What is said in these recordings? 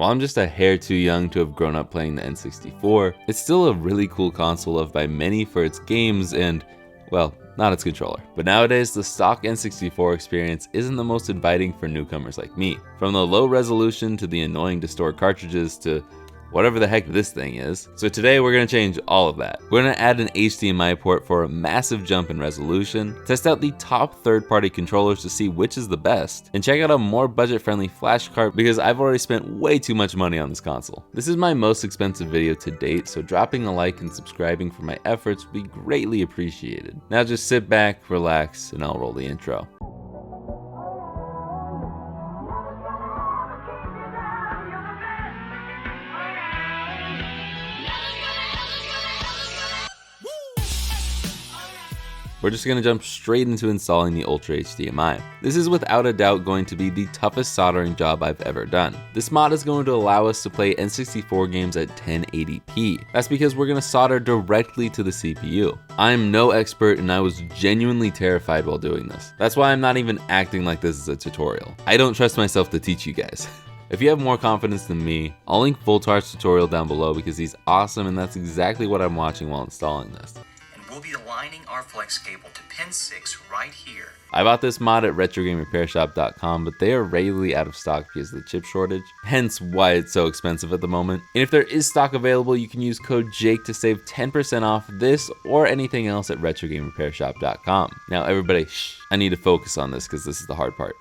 While I'm just a hair too young to have grown up playing the N64, it's still a really cool console loved by many for its games and, well, not its controller. But nowadays, the stock N64 experience isn't the most inviting for newcomers like me. From the low resolution to the annoying to store cartridges to whatever the heck this thing is. So today we're going to change all of that. We're going to add an HDMI port for a massive jump in resolution, test out the top third-party controllers to see which is the best, and check out a more budget-friendly flash card because I've already spent way too much money on this console. This is my most expensive video to date, so dropping a like and subscribing for my efforts would be greatly appreciated. Now just sit back, relax, and I'll roll the intro. We're just going to jump straight into installing the Ultra HDMI. This is without a doubt going to be the toughest soldering job I've ever done. This mod is going to allow us to play N64 games at 1080p. That's because we're going to solder directly to the CPU. I'm no expert and I was genuinely terrified while doing this. That's why I'm not even acting like this is a tutorial. I don't trust myself to teach you guys. If you have more confidence than me, I'll link Voltar's tutorial down below because he's awesome and that's exactly what I'm watching while installing this. We'll be aligning our flex cable to pin 6 right here. I bought this mod at retrogamerepairshop.com, but they are regularly out of stock because of the chip shortage, hence why it's so expensive at the moment. And if there is stock available, you can use code JAKE to save 10% off this or anything else at retrogamerepairshop.com. Now everybody, shh, I need to focus on this because this is the hard part.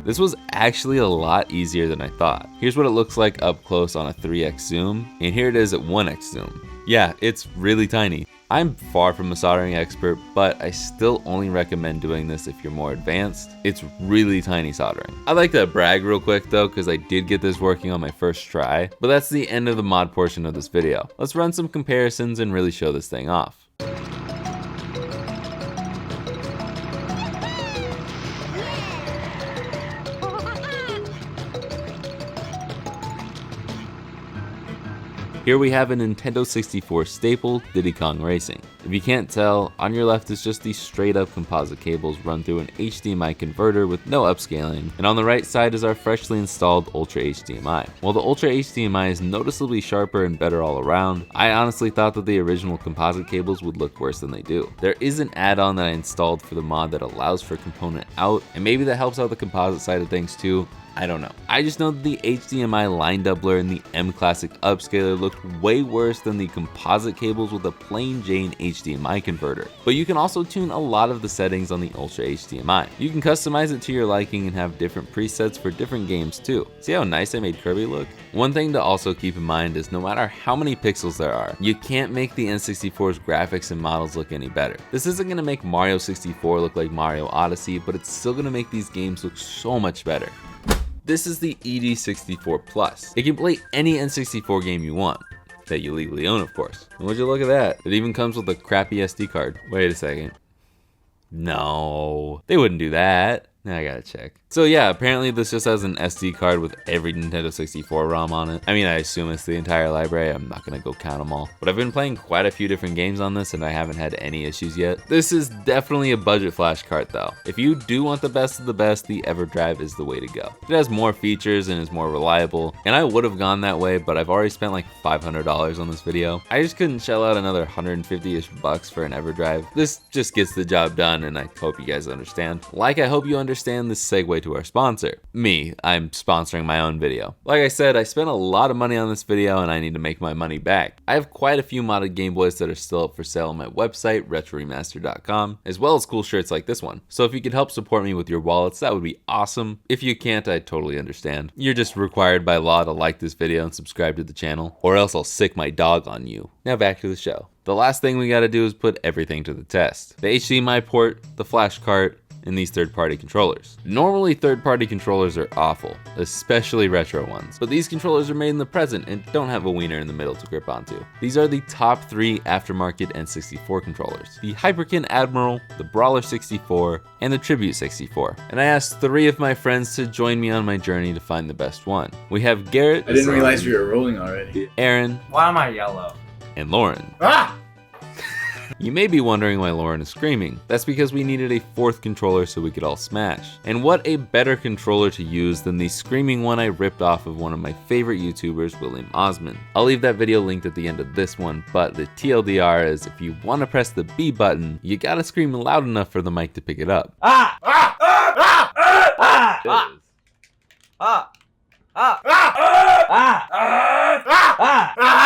This was actually a lot easier than I thought. Here's what it looks like up close on a 3x zoom, and here it is at 1x zoom. Yeah, it's really tiny. I'm far from a soldering expert, but I still only recommend doing this if you're more advanced. It's really tiny soldering. I'd like to brag real quick though, because I did get this working on my first try, but that's the end of the mod portion of this video. Let's run some comparisons and really show this thing off. Here we have a Nintendo 64 staple, Diddy Kong Racing. If you can't tell, on your left is just these straight up composite cables run through an HDMI converter with no upscaling, and on the right side is our freshly installed Ultra HDMI. While the Ultra HDMI is noticeably sharper and better all around, I honestly thought that the original composite cables would look worse than they do. There is an add-on that I installed for the mod that allows for component out, and maybe that helps out the composite side of things too. I don't know. I just know that the HDMI line doubler and the M Classic upscaler looked way worse than the composite cables with a plain Jane HDMI converter. But you can also tune a lot of the settings on the Ultra HDMI. You can customize it to your liking and have different presets for different games too. See how nice I made Kirby look? One thing to also keep in mind is no matter how many pixels there are, you can't make the N64's graphics and models look any better. This isn't going to make Mario 64 look like Mario Odyssey, but it's still going to make these games look so much better. This is the ED64 Plus. It can play any N64 game you want, that you legally own of course. And would you look at that? It even comes with a crappy SD card. Wait a second. No, they wouldn't do that. Now I gotta check. So yeah, apparently this just has an SD card with every Nintendo 64 ROM on it. I mean, I assume it's the entire library. I'm not gonna go count them all. But I've been playing quite a few different games on this and I haven't had any issues yet. This is definitely a budget flash card though. If you do want the best of the best, the EverDrive is the way to go. It has more features and is more reliable. And I would have gone that way, but I've already spent like $500 on this video. I just couldn't shell out another 150-ish bucks for an EverDrive. This just gets the job done and I hope you guys understand. Like I hope you understand this segue to our sponsor. Me, I'm sponsoring my own video. Like I said, I spent a lot of money on this video and I need to make my money back. I have quite a few modded Game Boys that are still up for sale on my website, retroremaster.com, as well as cool shirts like this one. So if you could help support me with your wallets, that would be awesome. If you can't, I totally understand. You're just required by law to like this video and subscribe to the channel, or else I'll sick my dog on you. Now back to the show. The last thing we gotta do is put everything to the test. The HDMI port, the flash cart, in these third-party controllers. Normally, third-party controllers are awful, especially retro ones, but these controllers are made in the present and don't have a wiener in the middle to grip onto. These are the top 3 aftermarket N64 controllers: the Hyperkin Admiral, the Brawler 64, and the Tribute 64. And I asked 3 of my friends to join me on my journey to find the best one. We have Garrett. I didn't realize we were rolling already. Aaron. Why am I yellow? And Lauren. Ah! You may be wondering why Lauren is screaming. That's because we needed a 4th controller so we could all smash. And what a better controller to use than the screaming one I ripped off of one of my favorite YouTubers, William Osmond. I'll leave that video linked at the end of this one, but the TLDR is if you want to press the B button, you gotta scream loud enough for the mic to pick it up. Ah! Ah! Ah! Ah! Ah! Ah! Ah! Ah! Ah! Ah! Ah!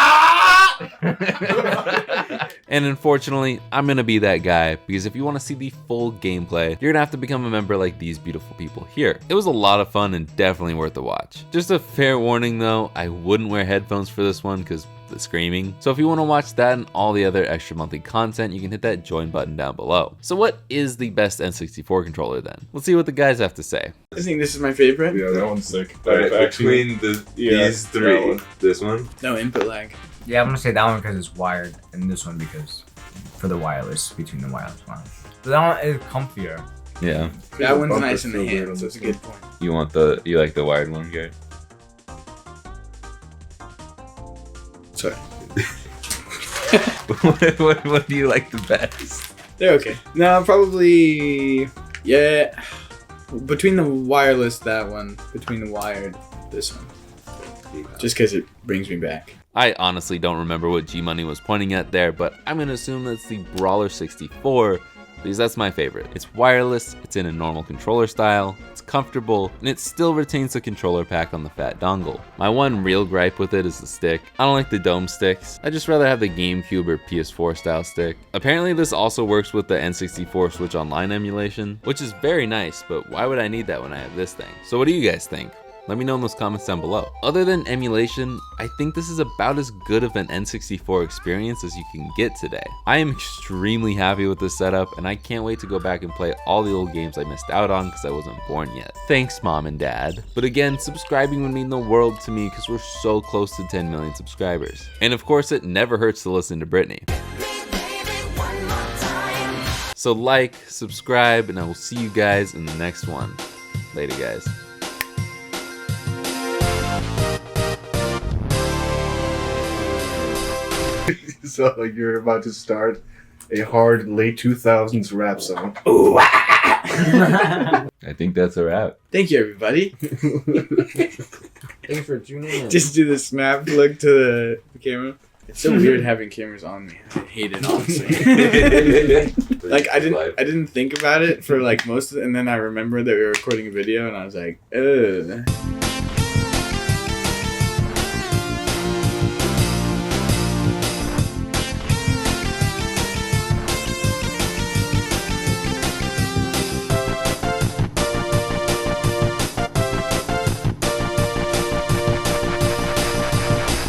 And unfortunately, I'm gonna be that guy, because if you want to see the full gameplay, you're gonna have to become a member like these beautiful people here. It was a lot of fun and definitely worth a watch. Just a fair warning though, I wouldn't wear headphones for this one because the screaming. So if you want to watch that and all the other extra monthly content, you can hit that join button down below. So what is the best N64 controller then? Let's see what the guys have to say. I think this is my favorite. Yeah, that one's sick. Alright, between these 3, this one. No input lag. Yeah, I'm gonna say that one because it's wired, and this one because for the wireless, between the wireless one. But that one is comfier. Yeah. That one's nice in the hands. That's a good point. You like the wired one, Garrett? Sorry. what do you like the best? They're okay. No, probably, yeah. Between the wireless, that one. Between the wired, this one. Just because it brings me back. I honestly don't remember what G-Money was pointing at there, but I'm gonna assume that's the Brawler 64, because that's my favorite. It's wireless, it's in a normal controller style, it's comfortable, and it still retains the controller pack on the fat dongle. My one real gripe with it is the stick. I don't like the dome sticks. I'd just rather have the GameCube or PS4 style stick. Apparently this also works with the N64 Switch Online emulation, which is very nice, but why would I need that when I have this thing? So what do you guys think? Let me know in those comments down below. Other than emulation, I think this is about as good of an N64 experience as you can get today. I am extremely happy with this setup, and I can't wait to go back and play all the old games I missed out on because I wasn't born yet. Thanks, Mom and Dad. But again, subscribing would mean the world to me because we're so close to 10 million subscribers. And of course, it never hurts to listen to Brittany. So like, subscribe, and I will see you guys in the next one. Later, guys. So you're about to start a hard late 2000s rap song. Ooh, I think that's a wrap. Thank you, everybody. Thanks for tuning in. Just do the snap look to the camera. It's so weird having cameras on me. I hate it, honestly. Like I didn't think about it for like most of it, and then I remembered that we were recording a video, and I was like, ugh.